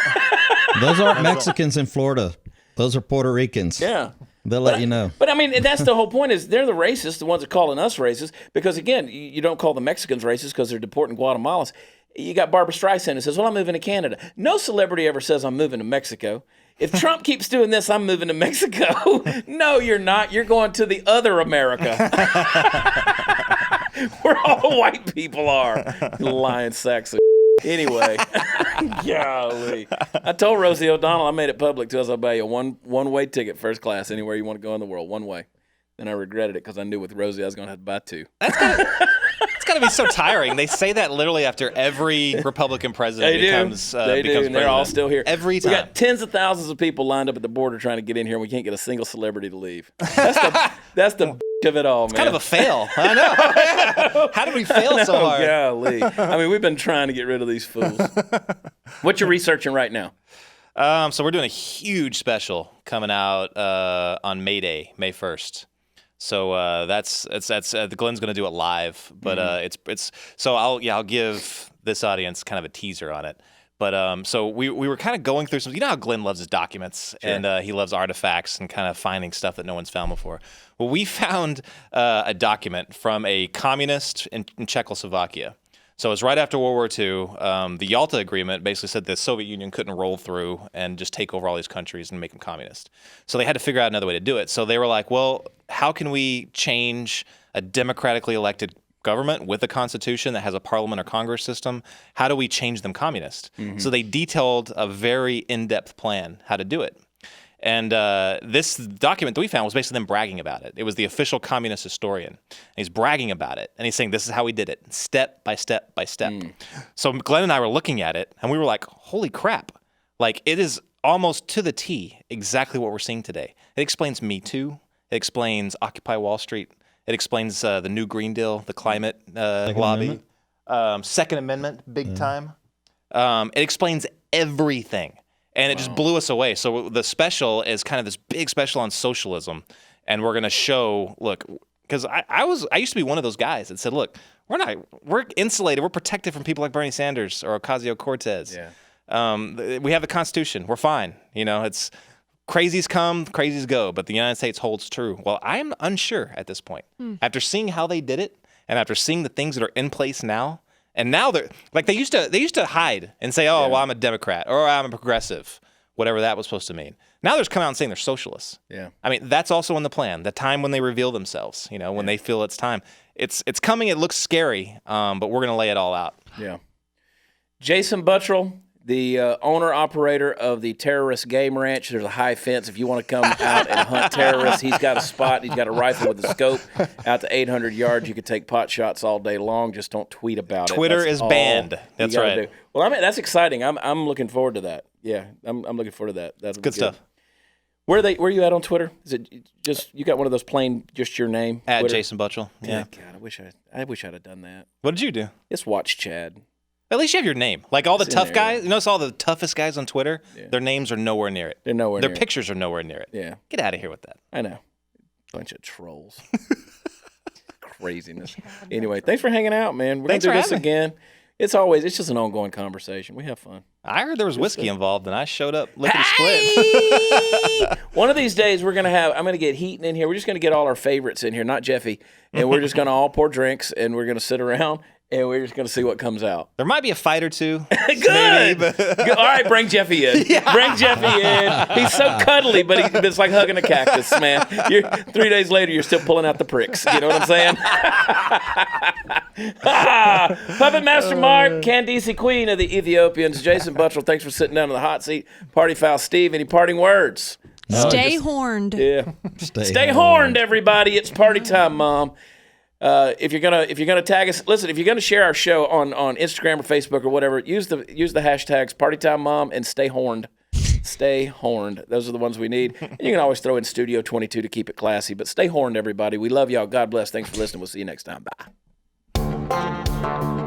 Those aren't Mexicans in Florida. Those are Puerto Ricans. Yeah. They'll let you know. But I mean, that's the whole point, is they're the racists, the ones that are calling us racist, because again, you don't call the Mexicans racist because they're deporting Guatemalans. You got Barbara Streisand who says, well, I'm moving to Canada. No celebrity ever says I'm moving to Mexico. If Trump keeps doing this, I'm moving to Mexico. No, you're not. You're going to the other America. Where all the white people are. Lying sacks of Anyway, golly. I told Rosie O'Donnell, I made it public to us, I'll buy you a one-way ticket, first class, anywhere you want to go in the world, one way. Then I regretted it because I knew with Rosie I was going to have to buy two. It's got to be so tiring. They say that literally after every Republican president becomes They do, and they're all still here. Every time. We got tens of thousands of people lined up at the border trying to get in here, and we can't get a single celebrity to leave. That's the of it all, man. Kind of a fail. I know. How did we fail so hard? Golly. I mean, we've been trying to get rid of these fools. What you researching right now? So we're doing a huge special coming out on May Day, May 1st. So that's Glenn's going to do it live, but it's so I'll give this audience kind of a teaser on it. But so we were kind of going through some. You know how Glenn loves his documents, sure. And he loves artifacts and kind of finding stuff that no one's found before. Well, we found a document from a communist in Czechoslovakia. So it's right after World War II. The Yalta Agreement basically said the Soviet Union couldn't roll through and just take over all these countries and make them communist. So they had to figure out another way to do it. So they were like, well, how can we change a democratically elected government with a constitution that has a parliament or Congress system? How do we change them communist? Mm-hmm. So they detailed a very in-depth plan how to do it. And this document that we found was basically them bragging about it. It was the official communist historian. And he's bragging about it. And he's saying, this is how we did it, step by step by step. So Glenn and I were looking at it, and we were like, holy crap. Like, it is almost to the T exactly what we're seeing today. It explains Me Too. It explains Occupy Wall Street. It explains the new Green Deal, the climate lobby. Second Amendment, big time. It explains everything. And it just blew us away. So the special is kind of this big special on socialism. And we're going to show, look, because I used to be one of those guys that said, look, we're insulated. We're protected from people like Bernie Sanders or Ocasio-Cortez. Yeah. We have the Constitution. We're fine. You know, it's crazies come, crazies go, but the United States holds true. Well, I'm unsure at this point. After seeing how they did it and after seeing the things that are in place now, and now they're like they used to hide and say, "Oh, well, I'm a Democrat or I'm a progressive," whatever that was supposed to mean. Now they're just coming out and saying they're socialists. Yeah, I mean that's also in the plan. The time when they reveal themselves, you know, when they feel it's time. It's coming. It looks scary, but we're gonna lay it all out. Yeah. Jason Buttrill, the owner-operator of the Terrorist Game Ranch. There's a high fence. If you want to come out and hunt terrorists, he's got a spot. He's got a rifle with a scope out to 800 yards. You can take pot shots all day long. Just don't tweet about it. Twitter is banned. That's right. Do. Well, I mean, that's exciting. I'm looking forward to that. Yeah, I'm looking forward to that. That's good stuff. Where are you at on Twitter? Is it just you got one of those plain just your name? At Twitter? Jason Buttrill. Yeah. God, I wish I'd have done that. What did you do? Just watch Chad. At least you have your name. Like all the tough guys, you notice all the toughest guys on Twitter, their names are nowhere near it. They're nowhere near it. Their pictures are nowhere near it. Yeah. Get out of here with that. I know. Bunch of trolls. Craziness. Anyway, thanks for hanging out, man. We're going to do this again. It's just an ongoing conversation. We have fun. I heard there was whiskey involved, and I showed up lickety split. One of these days, I'm going to get Heaton in here. We're just going to get all our favorites in here, not Jeffy. And we're just going to all pour drinks, and we're going to sit around. And we're just going to see what comes out. There might be a fight or two. Good. Good. All right, bring Jeffy in. Yeah. Bring Jeffy in. He's so cuddly, but it's like hugging a cactus, man. 3 days later, you're still pulling out the pricks. You know what I'm saying? Puppet Master Mark, Candice Queen of the Ethiopians. Jason Buttrill, thanks for sitting down in the hot seat. Party Foul Steve, any parting words? Stay horned. Yeah. Stay horned, everybody. It's party time, Mom. If you're gonna tag us, listen. If you're gonna share our show on Instagram or Facebook or whatever, use the hashtags PartyTimeMom and Stay Horned. Stay horned. Those are the ones we need. And you can always throw in Studio 22 to keep it classy. But stay horned, everybody. We love y'all. God bless. Thanks for listening. We'll see you next time. Bye.